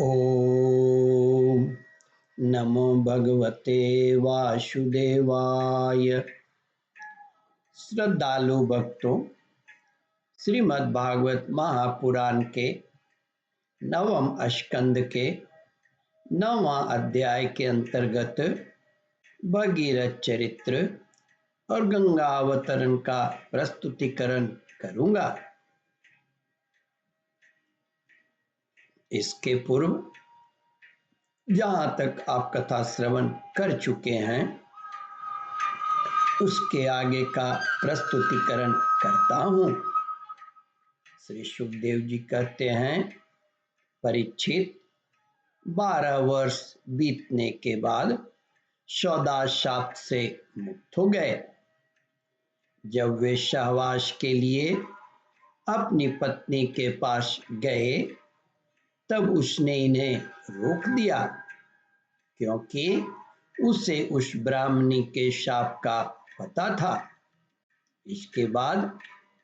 ओम नमो भगवते वासुदेवाय। श्रद्धालु भक्तों, श्रीमद् भागवत महापुराण के नवम स्कंद के 9वां अध्याय के अंतर्गत भगीरथ चरित्र और गंगा अवतरण का प्रस्तुतिकरण करूंगा। इसके पूर्व जहां तक आप कथा श्रवण कर चुके हैं उसके आगे का प्रस्तुतिकरण करता हूं। श्री सुखदेव जी कहते हैं, परीक्षित 12 वर्ष बीतने के बाद सौदा शाप से मुक्त हो गए। जब वे सहवास के लिए अपनी पत्नी के पास गए तब उसने इन्हें रोक दिया, क्योंकि उसे उस ब्राह्मणी के शाप का पता था। इसके बाद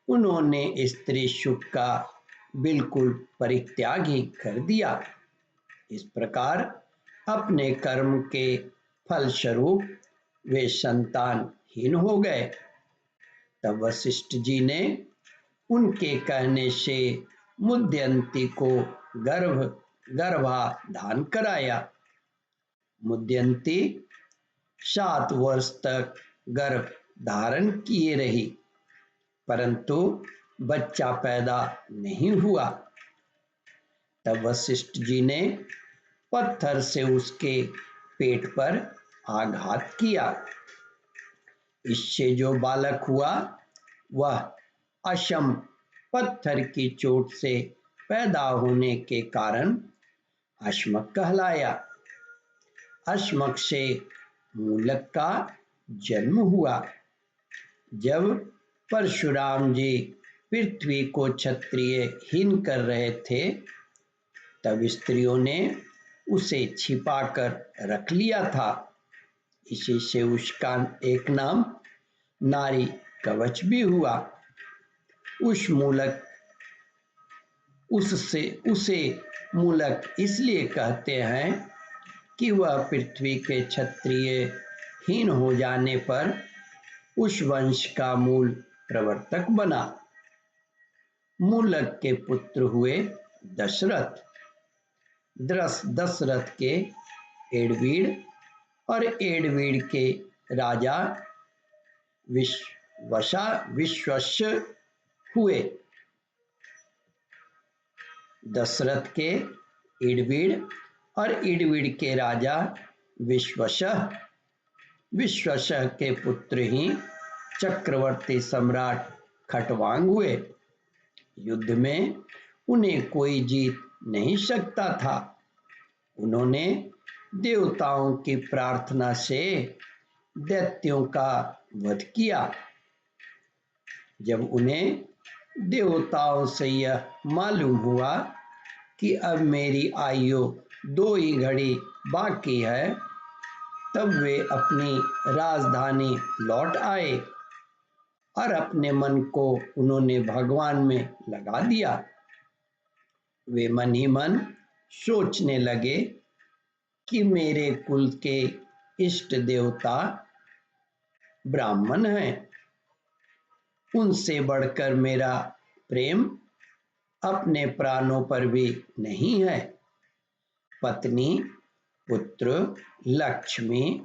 उन्होंने स्त्री सुख का बिल्कुल परित्याग ही कर दिया। इस प्रकार अपने कर्म के फलस्वरूप वे संतानहीन हो गए। तब वशिष्ठ जी ने उनके कहने से मुद्यंती को गर्भाधान कराया। मुद्यंती 7 वर्ष तक गर्भ धारण किए रही, परंतु बच्चा पैदा नहीं हुआ। तब वशिष्ठ जी ने पत्थर से उसके पेट पर आघात किया। इससे जो बालक हुआ वह अशम पत्थर की चोट से पैदा होने के कारण अश्मक कहलाया। अश्मक से मूलक का जन्म हुआ। जब परशुराम जी पृथ्वी को क्षत्रियहीन कर रहे थे तब स्त्रियों ने उसे छिपाकर रख लिया था। इसी से उसका एक नाम नारी कवच भी हुआ। उसे मूलक इसलिए कहते हैं कि वह पृथ्वी के क्षत्रियहीन हो जाने पर उस वंश का मूल प्रवर्तक बना। मूलक के पुत्र हुए दशरथ। दशरथ के एडवीड और एडवीड के राजा विश्वस्य हुए। दशरथ के एडवीड और एडवीड के राजा विश्वस्य के पुत्र ही चक्रवर्ती सम्राट खटवांग हुए। युद्ध में उन्हें कोई जीत नहीं सकता था। उन्होंने देवताओं की प्रार्थना से दैत्यों का वध किया। जब उन्हें देवताओं से यह मालूम हुआ कि अब मेरी आयु 2 ही घड़ी बाकी है, तब वे अपनी राजधानी लौट आए और अपने मन को उन्होंने भगवान में लगा दिया। वे मन ही मन सोचने लगे कि मेरे कुल के इष्ट देवता ब्राह्मण हैं, उनसे बढ़कर मेरा प्रेम अपने प्राणों पर भी नहीं है। पत्नी, पुत्र, लक्ष्मी,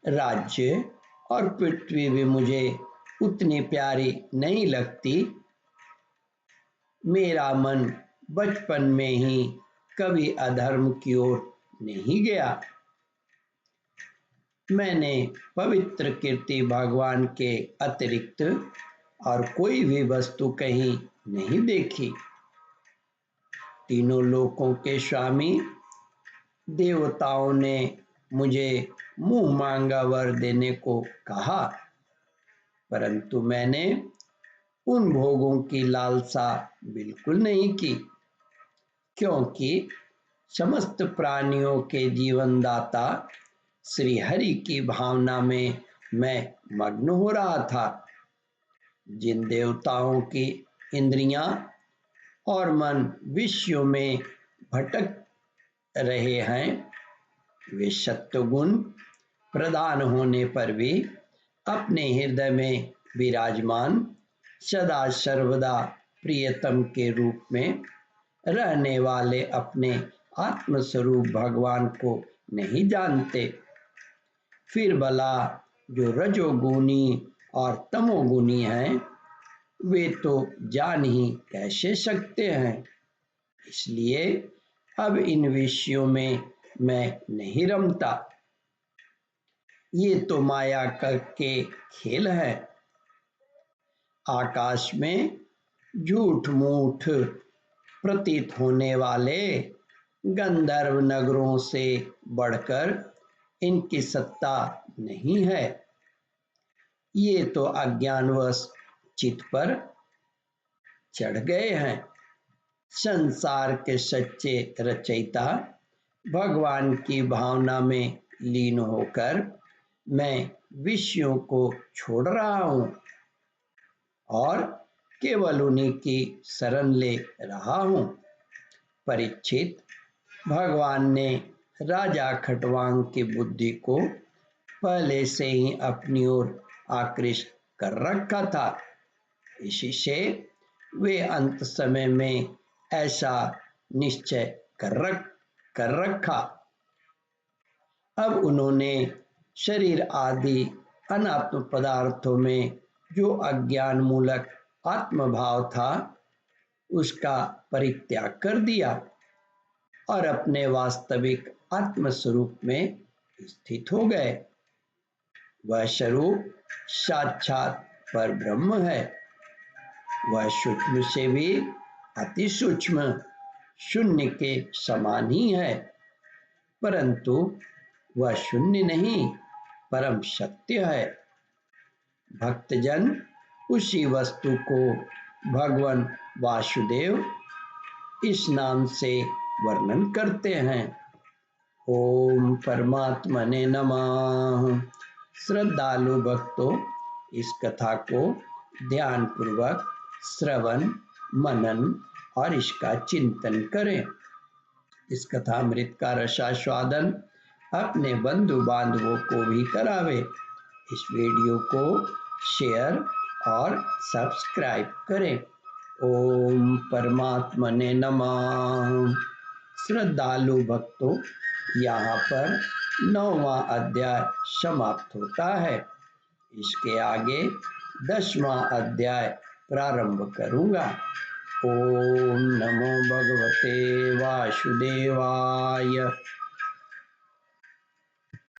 राज्य और पृथ्वी भी मुझे उतनी प्यारी नहीं लगती। मेरा मन बचपन में ही कभी अधर्म की ओर नहीं गया। मैंने पवित्र कीर्ति भगवान के अतिरिक्त और कोई भी वस्तु कहीं नहीं देखी। तीनों लोकों के स्वामी देवताओं ने मुझे मुंह मांगा वर देने को कहा, परंतु मैंने उन भोगों की लालसा बिल्कुल नहीं की, क्योंकि समस्त प्राणियों के जीवनदाता श्री हरि की भावना में मैं मग्न हो रहा था। जिन देवताओं की इंद्रियां और मन विषयों में भटक रहे हैं वे सत्वगुण प्रधान होने पर भी अपने हृदय में विराजमान सदा सर्वदा प्रियतम के रूप में रहने वाले अपने आत्मस्वरूप भगवान को नहीं जानते। फिर भला जो रजोगुणी और तमोगुणी हैं वे तो जान ही कैसे सकते हैं। इसलिए अब इन विषयों में मैं नहीं रमता। ये तो माया के खेल है। आकाश में झूठ मूठ प्रतीत होने वाले गंधर्व नगरों से बढ़कर इनकी सत्ता नहीं है। ये तो अज्ञानवश चित्त पर चढ़ गए हैं। संसार के सच्चे रचयिता भगवान की भावना में लीन होकर मैं विषयों को छोड़ रहा हूँ और केवल उन्हीं की शरण ले रहा हूँ। परीक्षित, भगवान ने राजा खटवांग की बुद्धि को पहले से ही अपनी ओर आकृष्ट कर रखा था। इसी से वे अंत समय में ऐसा निश्चय कर रखा। अब उन्होंने शरीर आदि अनात्म पदार्थों में जो अज्ञान मूलक आत्मभाव था उसका परित्याग कर दिया और अपने वास्तविक आत्म स्वरूप में स्थित हो गए। वह स्वरूप साक्षात पर ब्रह्म है। वह सूक्ष्म से भी अति सूक्ष्म शून्य के समान ही है, परंतु वह शून्य नहीं परम सत्य है। भक्तजन उसी वस्तु को भगवान वासुदेव इस नाम से वर्णन करते हैं। ओम परमात्मने नमः। श्रद्धालु भक्तों, इस कथा को ध्यान पूर्वक श्रवण मनन और इसका चिंतन करें। इस कथामृत का रसास्वादन अपने बंधु बांधवों को भी करावे। इस वीडियो को शेयर और सब्सक्राइब करें। ओम परमात्मने नमः। श्रद्धालु भक्तों, यहाँ पर 9वां अध्याय समाप्त होता है। इसके आगे 10वां अध्याय प्रारंभ करूँगा। ओम नमो भगवते वासुदेवाय।